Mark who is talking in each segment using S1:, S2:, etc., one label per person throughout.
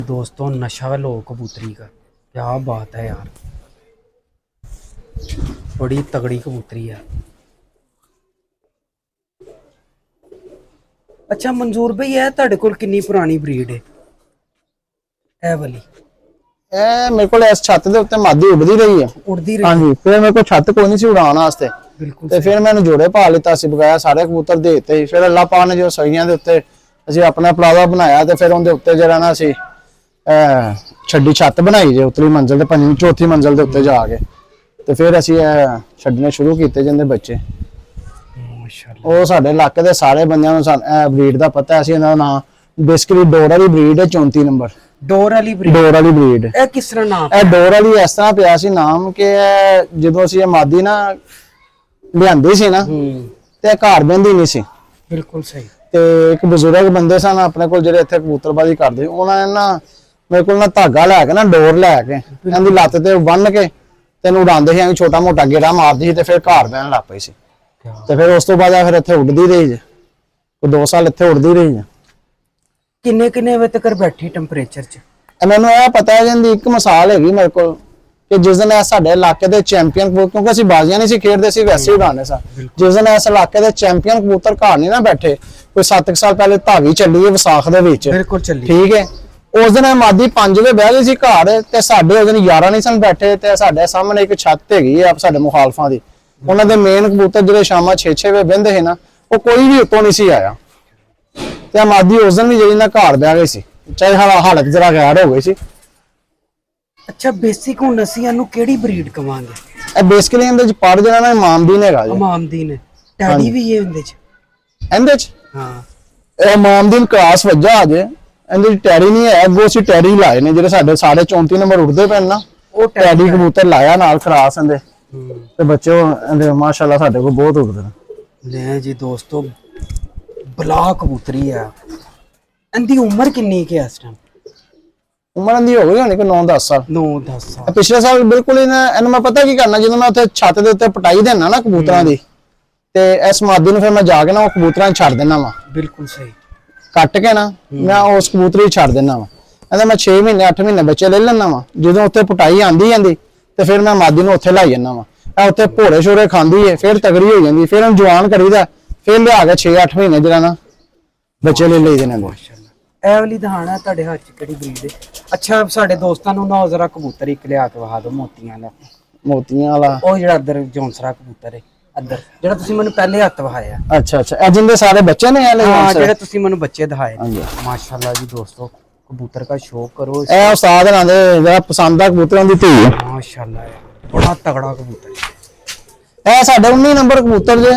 S1: दोस्तों नशा लो कबूतरी का, क्या बात है यार, बड़ी तगड़ी कबूतरी है। अच्छा मंजूर भाई है ਤੁਹਾਡੇ ਕੋਲ ਕਿੰਨੀ ਪੁਰਾਣੀ ਬਰੀਡ ਹੈ ਇਹ ਵਾਲੀ?
S2: ਇਹ ਮੇਰੇ ਕੋਲ ਇਸ ਛੱਤ ਦੇ ਉੱਤੇ ਮਾਦੀ ਉੱਡਦੀ ਰਹੀ ਹੈ।
S1: ਉੜਦੀ ਰਹੀ?
S2: ਹਾਂਜੀ, ਫਿਰ ਮੇਰੇ ਕੋਲ ਛੱਤ ਕੋਈ ਨਹੀਂ ਸੀ ਉਡਾਉਣ ਵਾਸਤੇ,
S1: ਬਿਲਕੁਲ।
S2: ਤੇ ਫਿਰ ਮੈਨੂੰ ਜੋੜੇ ਪਾ ਲਿੱਤਾ ਸੀ, ਬਗਾਇਆ ਸਾਰੇ ਕਬੂਤਰ ਦੇ ਦਿੱਤੇ। ਫਿਰ ਅੱਲਾਹ ਪਾਕ ਨੇ ਜੋ ਸਹੀਆਂ ਦੇ ਉੱਤੇ ਅਸੀਂ ਆਪਣਾ ਪਲਾਜ਼ਾ ਬਣਾਇਆ, ਤੇ ਫਿਰ ਉਹਦੇ ਉੱਤੇ ਜਿਹੜਾ ਨਾ ਅਸੀਂ ਛੱਡੀ ਛੱਤ ਬਣਾਈ ਜੇ ਉਤਲੀ ਮੰਜ਼ਲ ਤੇ ਪੰਜਵੀਂ ਚੌਥੀ ਮੰਜ਼ਲ ਦੇ ਉੱਤੇ ਜਾ ਕੇ, ਤੇ ਫਿਰ ਅਸੀਂ ਛੱਡਣੇ ਸ਼ੁਰੂ ਕੀਤੇ ਜਾਂਦੇ ਬੱਚੇ।
S1: ਮਾਸ਼ਾਅੱਲਾ।
S2: ਉਹ ਸਾਡੇ ਇਲਾਕੇ ਦੇ ਸਾਰੇ ਬੰਦਿਆਂ ਨੂੰ ਇਹ ਬਰੀਡ ਦਾ ਪਤਾ ਹੈ। ਅਸੀਂ ਇਹਨਾਂ ਦਾ ਨਾਮ ਬੇਸਿਕਲੀ ਡੋਰ ਵਾਲੀ ਬਰੀਡ ਹੈ, 34 ਨੰਬਰ
S1: ਡੋਰ ਵਾਲੀ ਬਰੀਡ।
S2: ਡੋਰ ਵਾਲੀ ਬਰੀਡ
S1: ਇਹ ਕਿਸ ਤਰ੍ਹਾਂ ਨਾਮ?
S2: ਇਹ ਡੋਰ ਵਾਲੀ ਇਸ ਤਰ੍ਹਾਂ ਪਿਆ ਸੀ ਨਾਮ ਕਿ ਜਦੋਂ ਅਸੀਂ ਇਹ ਮਾਦੀ ਨਾ ਲਿਆਂਦੀ ਸੀ ਨਾ, ਤੇ ਇਹ ਘਰ ਬਹਿੰਦੀ ਨਹੀਂ ਸੀ।
S1: ਬਿਲਕੁਲ ਸਹੀ।
S2: ਤੇ ਇੱਕ ਬਜ਼ੁਰਗ ਬੰਦੇ ਸਨ ਆਪਣੇ ਕੋਲ ਜਿਹੜੇ ਇੱਥੇ ਕਬੂਤਰਬਾਜ਼ੀ ਕਰਦੇ, ਉਹਨਾਂ ਨੇ ਨਾ ਮੇਰੇ ਕੋਲ ਨਾ ਧਾਗਾ ਲੈ ਕੇ ਨਾ ਡੋਰ ਲੈ ਕੇ ਇਹਦੀ ਲੱਤ ਤੇ ਬੰਨ ਕੇ ਤੈਨੂੰ ਉਡਾਉਂਦੇ ਸੀ, ਐਵੇਂ ਛੋਟਾ ਮੋਟਾ ਗੇੜਾ ਮਾਰਦੀ ਸੀ, ਤੇ ਫਿਰ ਘਰ ਬਹਿਣ ਲੱਗ ਪਈ ਸੀ। ਤੇ ਫਿਰ ਉਸ ਤੋਂ ਬਾਅਦ ਫਿਰ ਇੱਥੇ ਉੱਡਦੀ ਰਹੀ ਜੇ, ਕੋਈ 2 ਸਾਲ ਇੱਥੇ ਉੱਡਦੀ ਰਹੀ ਜੇ।
S1: ਕਿੰਨੇ ਵਜੇ ਤੱਕ ਬੈਠੀ ਟੈਂਪਰੇਚਰ 'ਚ?
S2: ਮੈਨੂੰ ਇਹ ਪਤਾ ਹੈ ਜਿੰਦੀ ਇੱਕ ਮਿਸਾਲ ਹੈਗੀ ਮੇਰੇ ਕੋਲ ਕਿ ਜਿਸ ਦਿਨ ਇਹ ਸਾਡੇ ਇਲਾਕੇ ਦੇ ਚੈਂਪੀਅਨ, ਕਿਉਂਕਿ ਅਸੀਂ ਬਾਜ਼ੀਆਂ ਨਹੀਂ ਸੀ ਖੇਡਦੇ ਸੀ, ਵੈਸੇ ਹੀ ਉਡਾਉਂਦੇ ਸਾਂ, ਜਿਸ ਦਿਨ ਇਸ ਇਲਾਕੇ ਦੇ ਚੈਂਪੀਅਨ ਕਬੂਤਰ ਘਰ ਨਹੀਂ ਨਾ ਬੈਠੇ, ਕੋਈ 7 ਸਾਲ ਪਹਿਲੇ ਧਾਵੀ ਚੱਲੀ ਹੈ ਵਿਸਾਖ ਦੇ ਵਿੱਚ।
S1: ਬਿਲਕੁਲ ਚੱਲੀ।
S2: ਠੀਕ ਹੈ, ਉਸ ਦਿਨ ਇਹ ਮਾਦੀ 5 ਵਜੇ ਬਹਿ ਗਈ ਸੀ ਘਰ, ਤੇ ਸਾਡੇ ਉਸ ਦਿਨ 11 ਨਹੀਂ ਸਨ ਬੈਠੇ, ਤੇ ਸਾਡੇ ਸਾਹਮਣੇ ਇੱਕ ਛੱਤ ਹੈਗੀ ਹੈ ਸਾਡੇ ਮੁਖਾਲਫਾਂ ਦੀ, ਉਹਨਾਂ ਦੇ ਮੇਨ ਕਬੂਤਰ ਜਿਹੜੇ ਸ਼ਾਮਾਂ 6 ਵਜੇ ਬਹਿੰਦੇ ਸੀ ਨਾ, ਉਹ ਕੋਈ ਵੀ ਉੱਤੋਂ ਨਹੀਂ ਸੀ ਆਇਆ, ਤੇ ਮਾਦੀ ਉਸ ਦਿਨ ਵੀ ਜਿਹੜੀ ਨਾ ਘਰ ਬਹਿ ਗਈ ਸੀ, ਚਾਹੇ ਹਾਲਤ ਜਰਾ ਗੈਰ ਹੋ ਗਈ ਸੀ।
S1: ਅੱਛਾ ਬੇਸਿਕ ਹੁਣ ਅਸੀਂ ਇਹਨੂੰ ਕਿਹੜੀ ਬਰੀਡ ਕਵਾਂਗੇ?
S2: ਇਹ ਬੇਸਿਕਲੀ ਇਹਦੇ ਚ ਪੜ ਜਿਹੜਾ ਨਾ ਇਮਾਮਦੀਨ ਹੈਗਾ ਜੀ।
S1: ਇਮਾਮਦੀਨ ਹੈ। ਟੈਡੀ ਵੀ ਇਹ ਇਹਦੇ ਚ?
S2: ਇਹਦੇ ਚ
S1: ਹਾਂ,
S2: ਇਹ ਇਮਾਮਦੀਨ ਕਲਾਸ ਵੱਜਾ ਅਜੇ, ਇਹਦੇ ਚ ਟੈਡੀ ਨਹੀਂ ਹੈ, ਅੱਗੋਂ ਅਸੀਂ ਟੈਡੀ ਲਾਏ ਨੇ ਜਿਹੜੇ ਸਾਡੇ ਸਾਰੇ 34 ਨੰਬਰ ਉੱਡਦੇ ਪਏ ਨਾ, ਉਹ ਟੈਡੀ ਕਬੂਤਰ ਲਾਇਆ ਨਾਲ ਕਲਾਸ ਇਹਦੇ, ਤੇ ਬੱਚੇ ਇਹਦੇ ਮਾਸ਼ਾਅੱਲਾ ਸਾਡੇ ਕੋਲ ਬਹੁਤ ਉੱਡਦੇ ਨੇ।
S1: ਲੈ ਜੀ ਦੋਸਤੋ, ਬਲਾ ਕਬੂਤਰੀ ਹੈ। ਇਹਦੀ ਉਮਰ ਕਿੰਨੀ ਕਿ ਇਸ ਟਾਈਮ?
S2: ਉਮਰ ਦੀ ਹੋ ਗਈ ਹੋਣੀ ਕੋਈ 9-10 ਸਾਲ।
S1: 9-10 ਸਾਲ।
S2: ਪਿਛਲੇ ਸਾਲ ਬਿਲਕੁਲ ਇਹਨੂੰ ਮੈਂ ਪਤਾ ਕੀ ਕਰਨਾ, ਜਦੋਂ ਮੈਂ ਉੱਥੇ ਛੱਤ ਦੇ ਉੱਤੇ ਪਟਾਈ ਦੇਣਾ ਨਾ ਕਬੂਤਰਾਂ ਦੀ, ਤੇ ਇਸ ਮਾਦੀ ਨੂੰ ਫਿਰ ਮੈਂ ਜਾ ਕੇ ਨਾ ਉਹ ਕਬੂਤਰਾਂ ਨੂੰ ਛੱਡ ਦੇਣਾ ਵਾ।
S1: ਬਿਲਕੁਲ ਸਹੀ।
S2: ਕੱਟ ਕੇ ਨਾ ਮੈਂ ਉਸ ਕਬੂਤਰੀ ਛੱਡ ਦੇਣਾ ਵਾ। ਇਹਦਾ ਮੈਂ 6 ਮਹੀਨੇ 8 ਮਹੀਨੇ ਬੱਚੇ ਲੈ ਲੈਣਾ ਵਾ। ਜਦੋਂ ਉੱਥੇ ਪਟਾਈ ਆਂਦੀ ਜਾਂਦੀ, ਤੇ ਫਿਰ ਮੈਂ ਮਾਦੀ ਨੂੰ ਉੱਥੇ ਲਾਈ ਜਾਂਦਾ ਵਾ। ਇਹ ਉੱਥੇ ਭੋਰੇ ਸ਼ੋਰੇ ਖਾਂਦੀ ਹੈ, ਫਿਰ ਤਗੜੀ ਹੋ ਜਾਂਦੀ, ਫਿਰ ਉਹਨੂੰ ਜਵਾਨ ਕਰੀਦਾ, ਫਿਰ ਲਿਆ ਕੇ 6-8 ਮਹੀਨੇ ਜਿਹੜਾ ਨਾ ਬੱਚੇ ਲੈ ਲਈਦੇ ਨੇ।
S1: ਇਹ ਵਾਲੀ ਦਹਾਣਾ ਤੁਹਾਡੇ ਹੱਥ 'ਚ ਕਿਹੜੀ ਬਰੀਡ ਹੈ? ਅੱਛਾ ਸਾਡੇ ਦੋਸਤਾਂ ਨੂੰ ਨਾ ਜ਼ਰਾ ਕਬੂਤਰ ਇੱਕ ਲਿਆ ਕੇ ਵਹਾ ਦਿਓ, ਮੋਤੀਆਂ ਵਾਲਾ।
S2: ਮੋਤੀਆਂ ਵਾਲਾ? ਉਹ
S1: ਜਿਹੜਾ ਇੱਧਰ ਜੌਂਸਰਾ ਕਬੂਤਰ ਹੈ ਇੱਧਰ, ਜਿਹੜਾ ਤੁਸੀਂ ਮੈਨੂੰ ਪਹਿਲੇ ਹੱਥ ਵਹਾਇਆ।
S2: ਅੱਛਾ ਅੱਛਾ, ਇਹ ਜਿੰਦੇ ਸਾਰੇ ਬੱਚੇ ਨੇ?
S1: ਹਾਂ, ਜਿਹੜੇ ਤੁਸੀਂ ਮੈਨੂੰ ਬੱਚੇ ਦਿਖਾਏ। ਮਾਸ਼ਾਅੱਲਾ ਜੀ ਦੋਸਤੋ, ਕਬੂਤਰ ਦਾ ਸ਼ੌਕ ਕरो।
S2: ਇਹ ਉਸਤਾਦ ਨਾਲ ਦੇ ਜਿਹੜਾ ਪਸੰਦ ਆ ਕਬੂਤਰਾਂ ਦੀ ਧੀ ਹੈ।
S1: ਮਾਸ਼ਾਅੱਲਾ, ਬੜਾ ਤਗੜਾ ਕਬੂਤਰ ਹੈ।
S2: ਇਹ ਸਾਡੇ 19 ਨੰਬਰ ਕਬੂਤਰ ਜੇ।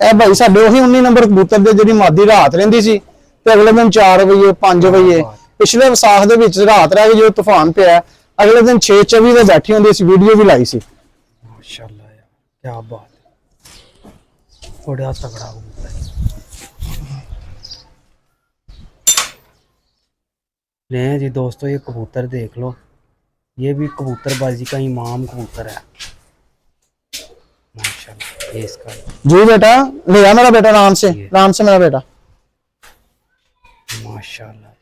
S2: ਇਹ ਭਾਈ ਸਾਡੇ ਉਹੀ 19 ਨੰਬਰ ਕਬੂਤਰ ਦੇ ਜਿਹੜੀ ਮਾਦੀ ਰਾਤ ਰਹਿੰਦੀ ਸੀ, ਤੇ ਅਗਲੇ ਦਿਨ 4 ਵਜੇ 5 ਵਜੇ ਪਿਛਲੇ ਵਿਸਾਖ ਦੇ ਵਿੱਚ ਰਾਤ ਰਹਿ ਗਈ, ਜਦੋਂ ਤੂਫਾਨ ਪਿਆ, ਅਗਲੇ ਦਿਨ 6:24 ਤੇ ਬੈਠੀ ਹੁੰਦੀ ਸੀ, ਵੀਡੀਓ ਵੀ ਲਾਈ ਸੀ।
S1: ਮਾਸ਼ਾਅੱਲਾ ਯਾਰ, ਕੀ ਬਾਤ ਹੈ, ਬੜਾ ਤਗੜਾ ਕਬੂਤਰ है। ले जी दोस्तों, ये कबूतर देख लो, ये भी कबूतरबाजी का इमाम कबूतर है माशाल्लाह। ये इसका
S2: जी बेटा, ले आ मेरा बेटा, आराम से मेरा बेटा।
S1: माशाल्लाह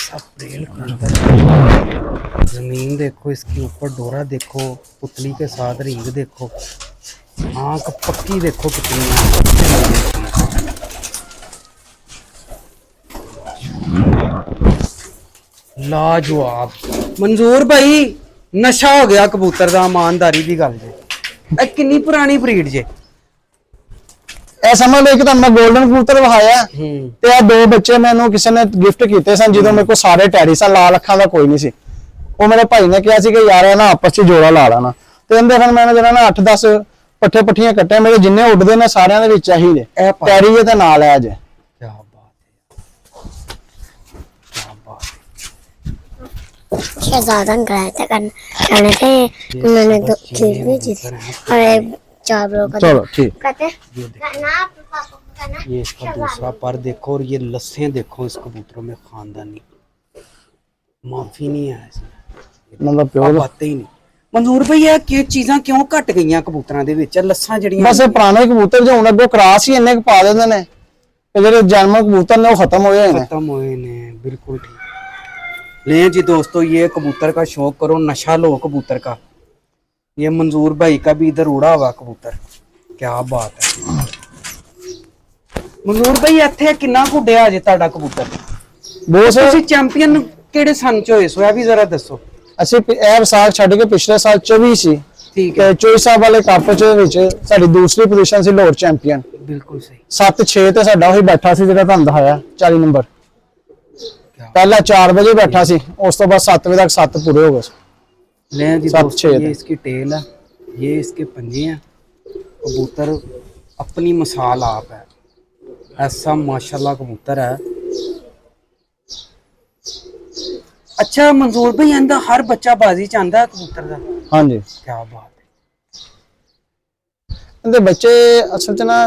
S1: सब रेल कबूतर। जमीन देखो इसके ऊपर, डोरा देखो, पुतली के साथ रिंग देखो, आंख पक्की देखो कितनी है। लाजवाब। मंजूर भाई, नशा हो गया कबूतर दा, ईमानदारी दी गल जे। ए कितनी पुरानी ब्रीड जे?
S2: ਇਹ ਸਮਝ ਲਓ ਕਿ ਤੁਹਾਨੂੰ ਮੈਂ 골ਡਨ ਕਬੂਤਰ ਵਿਖਾਇਆ, ਤੇ ਇਹ 2 ਬੱਚੇ ਮੈਨੂੰ ਕਿਸੇ ਨੇ ਗਿਫਟ ਕੀਤੇ ਸਨ ਜਦੋਂ ਮੇਰੇ ਕੋਲ ਸਾਰੇ ਟੈਡੀ ਸਨ, ਲਾਲ ਅੱਖਾਂ ਦਾ ਕੋਈ ਨਹੀਂ ਸੀ। ਉਹ ਮੇਰੇ ਭਾਈ ਨੇ ਕਿਹਾ ਸੀ ਕਿ ਯਾਰ ਇਹ ਨਾ ਆਪਸ ਚ ਜੋੜਾ ਲਾ ਲੈਣਾ, ਤੇ ਇਹਦੇ ਫਿਰ ਮੈਂ ਜਿਹੜਾ ਨਾ 8-10 ਪੱਠੇ ਪੱਠੀਆਂ ਕੱਟੇ, ਮੇਰੇ ਜਿੰਨੇ ਉੱਡਦੇ ਨੇ ਸਾਰਿਆਂ ਦੇ ਵਿੱਚ ਆਹੀ ਨੇ ਟੈਡੀ ਇਹ ਤੇ ਨਾਲ ਆ ਜੇ।
S1: ਕੀ ਬਾਤ ਹੈ।
S3: शहजादन कराया था करने थे, उन्होंने 2 चीज भी जीती और 4 लोग।
S2: चलो ठीक।
S3: कहते
S1: ये इसका दूसरा पर देखो, और ये लस्सें देखो इस कबूतरों में, खानदानी माफी नहीं है इसमें,
S2: मतलब प्योर
S1: बातें ही नहीं। ਮਨਜ਼ੂਰ ਭਈ ਇਹ ਕੀ ਚੀਜ਼ਾਂ ਕਿਉਂ ਘਟ ਗਈਆਂ ਕਬੂਤਰਾਂ ਦੇ ਵਿੱਚ, ਲੱਸਾਂ ਜਿਹੜੀਆਂ
S2: ਬਸ ਇਹ ਪੁਰਾਣੇ ਕਬੂਤਰ ਜੋ ਹੁਣ ਅੱਗੋਂ ਕਰਾਸ ਹੀ ਇੰਨੇ ਕੁ ਪਾ ਦਿੰਦੇ ਨੇ ਤੇ ਜਿਹੜੇ ਜਨਮ ਕਬੂਤਰ ਨੇ ਉਹ ਖਤਮ ਹੋਏ ਨੇ।
S1: खत्म हुए ने, बिल्कुल ठीक। ले जी दोस्तों, ये कबूतर का शौक करो, नशा लो कबूतर का। ये मंजूर भाई का भी इधर उड़ा हुआ कबूतर, क्या बात है। मंजूर भाई ਇੱਥੇ ਕਿੰਨਾ ਕੁ ਡਿਆ ਜੇ ਤੁਹਾਡਾ ਕਬੂਤਰ?
S2: ਬਹੁਤ
S1: ਤੁਸੀਂ ਚੈਂਪੀਅਨ ਕਿਹੜੇ ਸਨ ਚ ਹੋਏ ਸੋ ਇਹ ਵੀ ਜ਼ਰਾ ਦੱਸੋ।
S2: ਅਸੀਂ ਇਹ ਵਿਸਾਖ ਛੱਡ ਕੇ ਪਿਛਲੇ ਸਾਲ 24 ਸੀ
S1: ਠੀਕ
S2: ਤੇ 24 ਸਾਹਿਬ ਵਾਲੇ ਕੱਪ ਚ ਵਿੱਚ ਸਾਡੀ ਦੂਸਰੀ ਪੋਜੀਸ਼ਨ ਸੀ ਲਾਹੌਰ ਚੈਂਪੀਅਨ।
S1: ਬਿਲਕੁਲ ਸਹੀ।
S2: 7-6 ਤੇ ਸਾਡਾ ਉਹੀ ਬੈਠਾ ਸੀ ਜਿਹੜਾ ਤੁਹਾਨੂੰ ਦਿਖਾਇਆ 40 ਨੰਬਰ। पहला 4 बजे बैठा सी, उस तो बाद 7 बजे तक 7 पूरे हो गए।
S1: ले जी
S2: सात
S1: दोस्तों,
S2: छः
S1: ये इसकी टेल है, ये इसके पंजे हैं। कबूतर अपनी मिसाल आप है, ऐसा माशाल्लाह कबूतर है। अच्छा मंजूर भाई, इंदा हर बच्चा बाजी चाहता है कबूतर का?
S2: हाँ जी,
S1: क्या बात है।
S2: इनके बच्चे असल च ना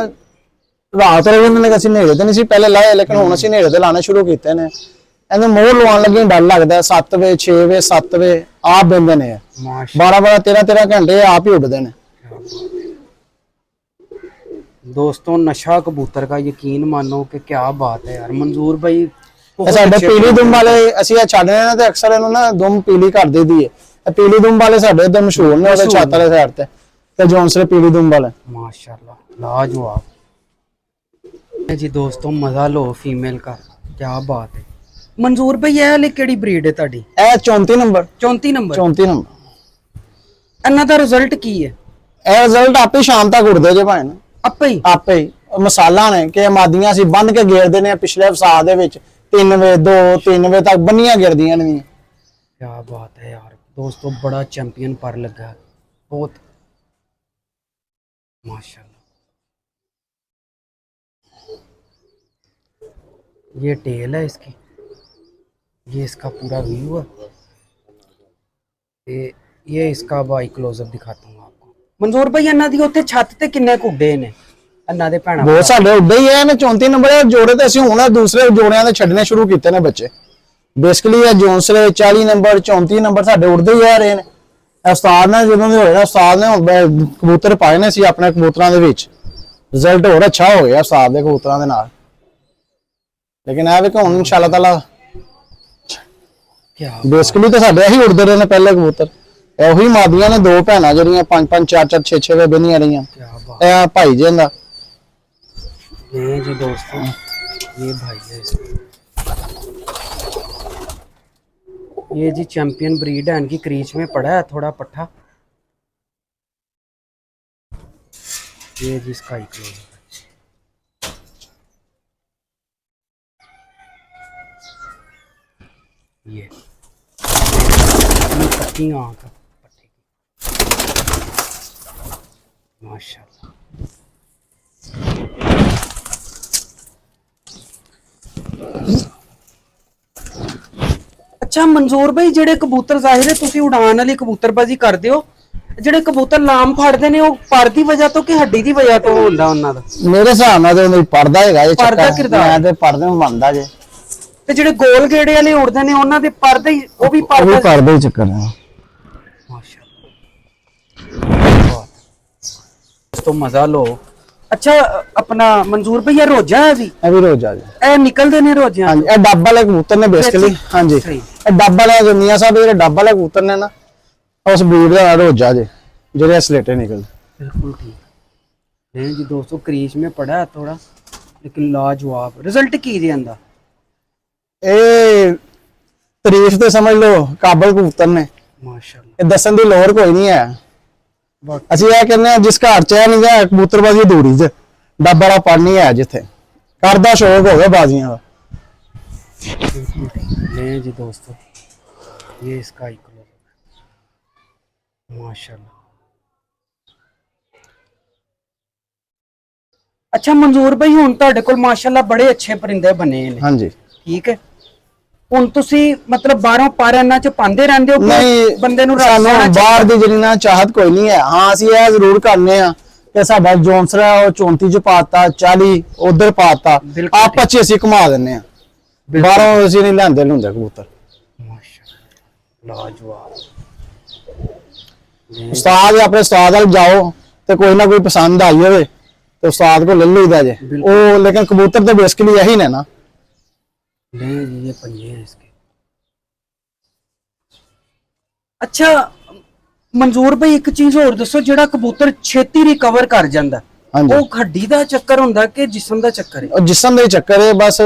S2: रात ने ਅਸੀਂ ਨੇੜੇ ਤੇ ਨਹੀਂ ਸੀ ਪਹਿਲੇ ਲਾਏ, ਲੇਕਿਨ ਹੁਣ ਅਸੀਂ ਨੇੜੇ ਤੇ ਲਾਣੇ ਸ਼ੁਰੂ ਕੀਤੇ ਨੇ। ਇਹਨੂੰ ਮੋਹ ਲਵਾਉਣ ਲੱਗੇ ਡਰ ਲੱਗਦਾ। 7 ਵਜੇ 6 ਵਜੇ 7 ਵਜੇ ਆਪ ਬੰਦੇ ਨੇ, 12-12 13-13 ਘੰਟੇ ਆਪ ਹੀ ਉੱਡਦੇ ਨੇ।
S1: दोस्तों नशा कबूतर का यकीन मानो कि क्या बात है यार। मंजूर भाई
S2: ਸਾਡੇ ਪੀਲੀ ਦੁੰਬ ਵਾਲੇ ਅਸੀਂ ਇਹ ਛੱਡਨੇ ਨੇ ਤੇ ਅਕਸਰ ਇਹਨੂੰ ਨਾ ਦੁੰਬ ਪੀਲੀ ਕਰ ਦੇਦੀ ਹੈ। ਇਹ ਪੀਲੀ ਦੁੰਬ ਵਾਲੇ ਸਾਡੇ ਇੱਧਰ ਮਸ਼ਹੂਰ ਨੇ, ਉਹਦੇ ਛੱਤ ਵਾਲੇ ਸਾਈਡ ਤੇ ਜੌਨਸਰੇ ਪੀਲੀ ਦੁੰਬ ਵਾਲੇ
S1: माशाल्लाह लाजवाब जी। दोस्तों मजा लो फीमेल का, क्या बात है। मंजूर भाई ਇਹ ਵਾਲੀ ਕਿਹੜੀ ਬਰੀਡ ਹੈ ਤੁਹਾਡੀ?
S2: ਇਹ 34 ਨੰਬਰ
S1: 34 ਨੰਬਰ।
S2: 34 ਨੰਬਰ।
S1: ਇਹਨਾਂ ਦਾ ਰਿਜ਼ਲਟ ਕੀ ਹੈ?
S2: ਇਹ ਰਿਜ਼ਲਟ ਆਪੇ ਸ਼ਾਮ ਤੱਕ ਉੱਡਦੇ ਜੇ ਭਾਵੇਂ
S1: ਆਪੇ ਹੀ
S2: ਆਪੇ ਹੀ। ਮਸਾਲਾ ਨੇ ਕਿ ਮਾਦੀਆਂ ਅਸੀਂ ਬੰਨ ਕੇ ਗੇਰਦੇ ਨੇ ਪਿਛਲੇ ਵਸਾ ਦੇ ਵਿੱਚ 3 ਵਜੇ 2-3 ਵਜੇ ਤੱਕ ਬੰਨੀਆਂ ਗਿਰਦੀਆਂ ਨੇ।
S1: क्या बात है यार दोस्तों, बड़ा चैंपियन पर लगा है, बहुत माशाल्लाह। ये टेल है इसकी, ये इसका पूरा व्यू है। ये इसका बाई क्लोजअप दिखाता हूँ आपको। मंजूर भाई ਇਹਨਾਂ ਦੀ ਉੱਥੇ ਛੱਤ ਤੇ ਕਿੰਨੇ ਕੁੱਡੇ ਨੇ ਇਹਨਾਂ ਦੇ ਭੈਣਾਂ?
S2: ਬਹੁਤ ਸਾਡੇ ਉੱਡੇ ਹੀ ਐ ਨੇ। 34 ਨੰਬਰ ਜੋੜੇ ਤੇ ਅਸੀਂ ਹੁਣ ਦੂਸਰੇ ਜੋੜਿਆਂ ਦੇ ਛੱਡਣੇ ਸ਼ੁਰੂ ਕੀਤੇ ਨੇ ਬੱਚੇ। ਬੇਸਿਕਲੀ ਇਹ ਜੌਨਸਰੇ 40 ਨੰਬਰ 34 ਨੰਬਰ ਸਾਡੇ ਉੱਡਦੇ ਹੀ ਆ ਰਹੇ ਨੇ। ਉਸਤਾਦ ਨੇ ਜਦੋਂ ਦੇ ਹੋਏ ਨਾ, ਉਸਤਾਦ ਨੇ ਹੁਣ ਕਬੂਤਰ ਪਾਏ ਨੇ ਸੀ ਆਪਣੇ ਕਬੂਤਰਾਂ ਦੇ ਵਿੱਚ, ਰਿਜ਼ਲਟ ਹੋਰ ਅੱਛਾ ਹੋ ਗਿਆ ਉਸਤਾਦ ਦੇ ਕਬੂਤਰਾਂ ਦੇ ਨਾਲ। ਲੇਕਿਨ ਇਹ ਵੀ ਕਿ ਹੁਣ ਇਨਸ਼ਾਅੱਲਾ ਤਾਲਾ
S1: क्या
S2: ਬੇਸਿਕਲੀ ਤਾਂ ਸਾਡੇ ਇਹੀ ਉੱਡਦੇ ਰਹੇ ਨੇ ਪਹਿਲੇ ਕਬੂਤਰ। ਇਹ ਉਹੀ ਮਾਦੀਆਂ ਨੇ, 2 ਭੈਣਾਂ ਜਿਹੜੀਆਂ 5-5 4-4 6-6 ਵੇ ਬੰਨੀਆਂ ਰਹੀਆਂ।
S1: क्या बात
S2: ਇਹ ਭਾਈ ਜੀ ਦਾ।
S1: है जी दोस्तों, ये भाई है इसका। ये जी चैंपियन ब्रीड है, इनकी क्रीच में पड़ा है थोड़ा पट्ठा। ये जी इसका ही क्लोज है। ये पट्टी आँख पट्टी माशाल्लाह। अच्छा मंजूर भाई, ਜਿਹੜੇ ਕਬੂਤਰ ਜ਼ਾਹਿਰ ਹੈ ਤੁਸੀਂ ਉਡਾਨ ਵਾਲੀ ਕਬੂਤਰਬਾਜ਼ੀ ਕਰਦੇ ਹੋ, ਜਿਹੜੇ ਕਬੂਤਰ ਲਾਮ ਫੜਦੇ ਨੇ ਉਹ ਪਰ ਦੀ ਵਜ੍ਹਾ ਤੋਂ ਕਿ ਹੱਡੀ ਦੀ ਵਜ੍ਹਾ ਤੋਂ ਹੁੰਦਾ ਉਹਨਾਂ ਦਾ?
S2: ਮੇਰੇ ਹਿਸਾਬ ਨਾਲ ਤੇ ਉਹਨੂੰ ਪੜਦਾ ਹੈਗਾ ਇਹ
S1: ਪਰਦਾ
S2: ਚੱਕਰ।
S1: ਕਿਰਦਾਰ।
S2: ਮੈਂ ਤੇ ਪੜਦੇ ਨੂੰ ਮੰਨਦਾ ਜੇ।
S1: ਤੇ ਜਿਹੜੇ ਗੋਲ ਗੇੜੇ ਵਾਲੇ ਉੜਦੇ ਨੇ ਉਹਨਾਂ ਦੇ ਪਰਦੇ ਹੀ, ਉਹ ਵੀ
S2: ਉਹ ਵੀ
S1: ਪਰਦਾ।
S2: ਪੜਦੇ ਹੀ ਚੱਕਰ ਹੈ।
S1: माशाल्लाह तो मजा लो। अच्छा अपना मंजूर भाई, ये रोजा है भी?
S2: ਇਹ ਵੀ ਰੋਜ਼ ਆ ਜੀ।
S1: ए निकलते ने रोजियां?
S2: ਹਾਂਜੀ, ਇਹ ਡੱਬ ਵਾਲੇ ਕਬੂਤਰ ਨੇ ਬੇਸਿਕਲੀ। ਹਾਂਜੀ,
S1: ਸਹੀ।
S2: ਇਹ ਡੱਬ ਵਾਲੇ ਜੋ ਮੀਆਂ ਸਾਹਿਬ ਜਿਹੜੇ ਡੱਬ ਵਾਲੇ ਕਬੂਤਰ ਨੇ ਨਾ, ਉਸ ਬਰੀਡ ਦਾ ਰੋਜ਼ਾ ਜੇ ਜਿਹੜੇ ਸਲੇਟੇ ਨਿਕਲਦੇ।
S1: बिल्कुल ठीक है जी दोस्तों। क्रीज में पड़ा है थोड़ा, लेकिन लाजवाब रिजल्ट की जी आंदा।
S2: ਇਹ ਤਾਰੀਫ ਤੇ ਸਮਝ ਲਓ ਕਾਬਲ ਕਬੂਤਰ ਨੇ।
S1: माशाल्लाह
S2: ਇਹ ਦੱਸਣ ਦੀ ਲੋੜ ਕੋਈ ਨਹੀਂ ਹੈ।
S1: बाकी
S2: ਅਸੀਂ ਇਹ ਕਹਿੰਦੇ ਆ ਜਿਸ ਘਰ ਚ ਹੈ ਨਹੀਂ ਹੈ ਕਬੂਤਰਬਾਜ਼ੀ ਅਧੂਰੀ ਚ, ਡੱਬ ਵਾਲਾ ਪਾਣੀ ਹੈ ਜਿੱਥੇ ਕਰਦਾ ਸ਼ੌਕ ਹੋਵੇ ਬਾਜ਼ੀਆਂ ਦਾ।
S1: बिल्कुल ठीक है जी दोस्तों। ये इसका ही कलर है माशाल्लाह। अच्छा मंजूर भाई, ਹੁਣ ਤੁਹਾਡੇ ਕੋਲ ਮਾਸ਼ਾਅੱਲਾ ਬੜੇ ਅੱਛੇ ਪਰਿੰਦੇ ਬਣੇ ਨੇ,
S2: ਹਾਂਜੀ।
S1: ਠੀਕ ਹੈ। ਹੁਣ ਤੁਸੀਂ ਮਤਲਬ ਬਾਹਰੋਂ ਪਰ ਇਹਨਾਂ ਚ ਪਾਉਂਦੇ ਰਹਿੰਦੇ ਹੋ ਕਿ
S2: ਨਹੀਂ,
S1: ਬੰਦੇ ਨੂੰ
S2: ਸਾਨੂੰ
S1: ਰੱਖਣਾ
S2: ਬਾਹਰ ਦੀ ਜਿਹੜੀ ਨਾ ਚਾਹਤ ਕੋਈ ਨਹੀਂ ਹੈ। ਹਾਂ, ਅਸੀਂ ਇਹ ਜ਼ਰੂਰ ਕਰਨੇ ਆ ਕਿ ਸਾਡਾ ਜੌਨਸਰਾ ਉਹ 34 ਚ ਪਾਤਾ, 40 ਉਧਰ ਪਾਤਾ,
S1: ਬਿਲਕੁਲ
S2: ਆਪ 25 ਅਸੀਂ ਘੁਮਾ ਦਿੰਨੇ ਆ। ਬਾਹਰੋਂ ਅਸੀਂ ਨਹੀਂ ਲੈਂਦੇ ਹੁੰਦੇ ਕਬੂਤਰ।
S1: माशाल्लाह लाजवाब।
S2: ਉਸਤਾਦ ਆਪਣੇ ਉਸਤਾਦ ਵੱਲ ਜਾਓ ਤੇ ਕੋਈ ਨਾ ਕੋਈ ਪਸੰਦ ਆਈ ਹੋਵੇ ਤੇ ਉਸਤਾਦ ਕੋ ਲੈ ਲਈਦਾ ਜੇ। ਉਹ ਲੇਕਿन कबूतर तो बेसिकली यही ने ना।
S1: नहीं जी ये पंजे हैं इसके। अच्छा ਮਨਜ਼ੂਰ ਭਾਈ ਇੱਕ ਚੀਜ਼ ਹੋਰ ਦੱਸੋ, ਜਿਹੜਾ ਕਬੂਤਰ ਛੇਤੀ ਰਿਕਵਰ ਕਰ ਜਾਂਦਾ ਉਹ ਹੱਡੀ ਦਾ ਚੱਕਰ ਹੁੰਦਾ ਕਿ ਜਿਸਮ ਦਾ ਚੱਕਰ ਹੈ?
S2: ਉਹ ਜਿਸਮ ਦਾ ਹੀ ਚੱਕਰ ਹੈ ਬਸ।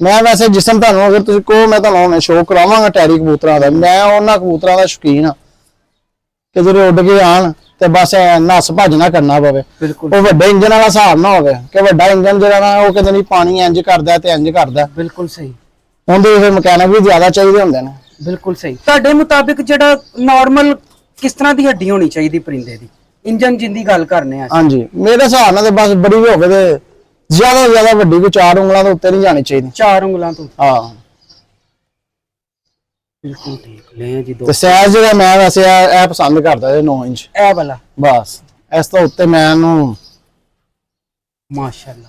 S2: ਮੈਂ ਵੈਸੇ ਜਿਸਮ ਤੁਹਾਨੂੰ ਅਗਰ ਤੁਸੀਂ ਕਹੋ ਮੈਂ ਤੁਹਾਨੂੰ ਸ਼ੋਅ ਕਰਾਵਾਂਗਾ ਟੈਰੀ ਕਬੂਤਰਾਂ ਦਾ। ਮੈਂ ਉਹਨਾਂ ਕਬੂਤਰਾਂ ਦਾ ਸ਼ੌਕੀਨ ਆ ਕਿ ਜਿਹੜੇ ਉੱਡ ਕੇ ਆਣ ਤੇ ਬਸ ਨੱਸ ਭੱਜ ਨਾ ਕਰਨਾ ਪਵੇ। ਉਹ ਵੱਡੇ ਇੰਜਨ ਵਾਲਾ ਹਿਸਾਬ ਨਾ ਹੋਵੇ ਕਿ ਵੱਡਾ ਇੰਜਨ ਜਿਹੜਾ ਨਾ ਉਹ ਕਹਿੰਦੇ ਨਹੀਂ ਪਾਣੀ ਇੰਜ ਕਰਦਾ ਤੇ ਇੰਜ ਕਰਦਾ।
S1: ਬਿਲਕੁਲ ਸਹੀ।
S2: ਉਹਦੇ ਫਿਰ ਮਕੈਨਿਕ ਵੀ ਜ਼ਿਆਦਾ ਚਾਹੀਦੇ ਹੁੰਦੇ ਨੇ।
S1: ਬਿਲਕੁਲ ਸਹੀ। ਤੁਹਾਡੇ ਮੁਤਾਬਿਕ ਜਿਹੜਾ ਨਾਰਮਲ ਕਿਸ ਤਰ੍ਹਾਂ ਦੀ ਹੱਡੀ ਹੋਣੀ ਚਾਹੀਦੀ ਪਰਿੰਦੇ ਦੀ, ਇੰਜਨ ਜਿੰਦੀ ਗੱਲ ਕਰਨੇ ਆ?
S2: ਹਾਂਜੀ ਮੇਰੇ ਹਿਸਾਬ ਨਾਲ ਤੇ ਬਸ ਬੜੀ ਹੋਵੇ ਤੇ ਜ਼ਿਆਦਾ ਤੋਂ ਜ਼ਿਆਦਾ ਵੱਡੀ ਕੋਈ 4 ਉਂਗਲਾਂ ਤੋਂ ਉੱਤੇ ਨਹੀਂ ਜਾਣੀ ਚਾਹੀਦੀ।
S1: 4 ਉਂਗਲਾਂ ਤੋਂ?
S2: ਹਾਂ
S1: ਬਿਲਕੁਲ ਠੀਕ। ਲੈ ਜੀ
S2: ਤੇ ਸਾਈਜ਼ ਜਿਹੜਾ ਮੈਂ ਵੈਸੇ ਇਹ ਪਸੰਦ ਕਰਦਾ ਇਹ 9 ਇੰਚ
S1: ਇਹ ਵਾਲਾ
S2: ਬਸ। ਇਸ ਤੋਂ ਉੱਤੇ ਮੈਨੂੰ
S1: ਮਾਸ਼ਾਅੱਲਾ।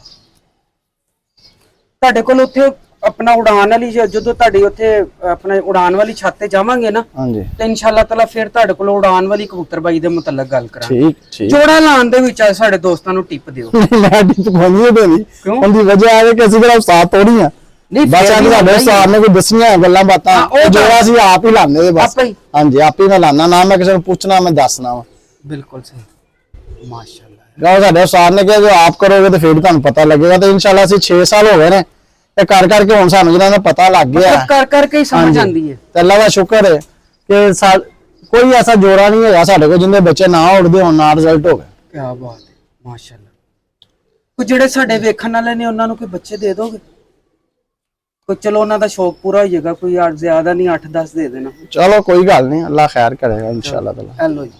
S1: ਤੁਹਾਡੇ ਕੋਲ ਉੱਥੇ ਆਪਣਾ ਉਡਾਨ ਵਾਲੀ ਜਦੋਂ ਤੁਹਾਡੀ ਉੱਥੇ ਆਪਣਾ ਉਡਾਨ ਵਾਲੀ ਛੱਤ ਤੇ ਜਾਵਾਂਗੇ ਨਾ
S2: ਹਾਂਜੀ
S1: ਤੇ ਇਨਸ਼ਾਅੱਲਾ ਤਾਲਾ ਫਿਰ ਤੁਹਾਡੇ ਕੋਲ ਉਡਾਨ ਵਾਲੀ ਕਬੂਤਰਬਾਈ ਦੇ ਮੁਤਲਕ ਗੱਲ ਕਰਾਂਗੇ।
S2: ਠੀਕ ਠੀਕ।
S1: ਜੋੜਾ ਲਾਉਣ ਦੇ ਵਿੱਚ ਸਾਡੇ ਦੋਸਤਾਂ ਨੂੰ ਟਿਪ ਦਿਓ।
S2: ਮੈਂ ਟਿਪ ਖੋਣੀ ਦੇਣੀ ਉਹਦੀ ਵਜ੍ਹਾ ਹੈ ਕਿ ਅਸੀਂ ਜਿਹੜਾ ਉਸਤਾਦ ਤੋੜੀ ਆ।
S1: ਨਹੀਂ
S2: ਬਸ ਸਾਡੇ ਉਸਤਾਦ ਨੇ ਕੋਈ ਦੱਸੀਆਂ ਗੱਲਾਂ ਬਾਤਾਂ ਜਿਹੜਾ ਅਸੀਂ ਆਪ ਹੀ ਲਾਉਂਦੇ ਦੇ ਬਸ। ਹਾਂਜੀ ਆਪ ਹੀ ਮੈਂ ਲਾਣਾ ਨਾ ਮੈਂ ਕਿਸੇ ਨੂੰ ਪੁੱਛਣਾ ਮੈਂ ਦੱਸਣਾ ਵਾ।
S1: ਬਿਲਕੁਲ ਸਹੀ ਮਾਸ਼ਾਅੱਲਾ।
S2: ਗਾਉ ਸਾਡੇ ਉਸਤਾਦ ਨੇ ਕਿਹਾ ਜੋ ਆਪ ਕਰੋਗੇ ਤੇ ਫਿਰ ਤੁਹਾਨੂੰ ਪਤਾ ਲੱਗੇਗਾ। ਤੇ ਇਨਸ਼ਾਅੱਲਾ ਅਸੀਂ 6 ਸਾਲ ਹੋ ਗਏ ਨੇ ਇਹ ਕਰ ਕਰਕੇ ਹੁਣ ਸਾਨੂੰ ਜਿਹਨਾਂ ਨੂੰ ਪਤਾ ਲੱਗ ਗਿਆ
S1: ਕਰ ਕਰਕੇ ਹੀ ਸਮਝ ਆਂਦੀ ਹੈ।
S2: ਤੇ ਅੱਲਾ ਦਾ ਸ਼ੁਕਰ ਹੈ ਕਿ ਕੋਈ ਐਸਾ ਜੋੜਾ ਨਹੀਂ ਹੈਗਾ ਸਾਡੇ ਕੋਲ ਜਿੰਦੇ ਬੱਚੇ ਨਾ ਉੜਦੇ ਹੋਣ ਨਾ ਰਿਜ਼ਲਟ ਹੋਵੇ।
S1: ਕੀ ਬਾਤ ਹੈ ਮਾਸ਼ਾਅੱਲਾ। ਕੋਈ ਜਿਹੜੇ ਸਾਡੇ ਵੇਖਣ ਵਾਲੇ ਨੇ ਉਹਨਾਂ ਨੂੰ ਕੋਈ ਬੱਚੇ ਦੇ ਦੋਗੇ? ਕੋਈ ਚਲੋ ਉਹਨਾਂ ਦਾ ਸ਼ੌਕ ਪੂਰਾ ਹੋ ਜਾਏਗਾ। ਕੋਈ ਜ਼ਿਆਦਾ ਨਹੀਂ 8-10 ਦੇ ਦੇਣਾ।
S2: ਚਲੋ ਕੋਈ ਗੱਲ ਨਹੀਂ ਅੱਲਾ ਖੈਰ ਕਰੇਗਾ ਇਨਸ਼ਾਅੱਲਾ ਤਾਲਾ।
S1: ਹੈਲੋ ਜੀ।